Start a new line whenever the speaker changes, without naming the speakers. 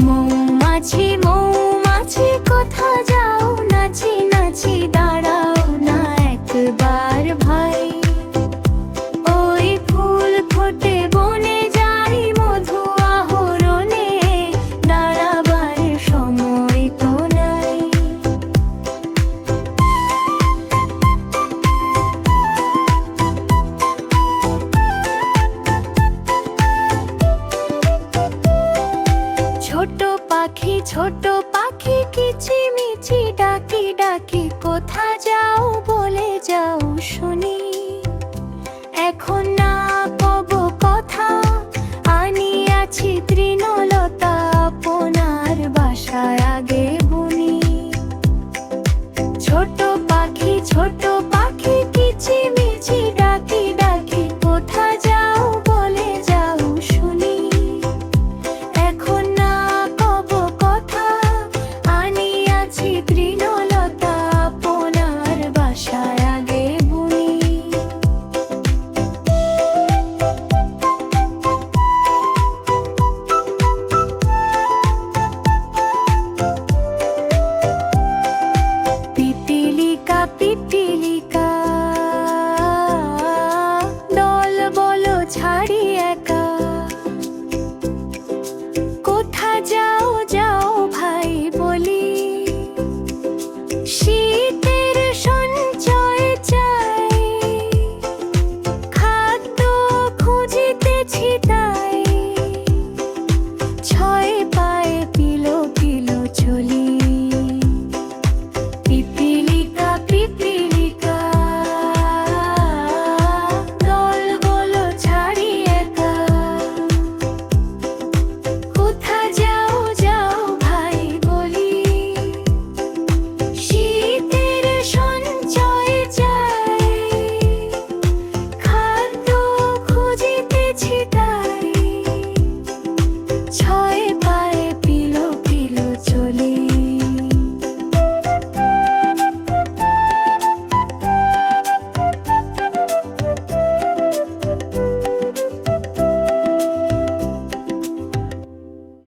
মৌমাছি মৌমাছি কোথা যাও, নাচি নাচি দাঁড়াও না একবার ভাই। ওই ফুল ফোটে বনে যাই মধু আহরণে, দাঁড়াবার সময় তো নাই। ছোট পাখি কিচিমিচি ডাকি ডাকি কোথা যাও বলে যাও শুনি। এখন না কব কথা, আনিয়াছি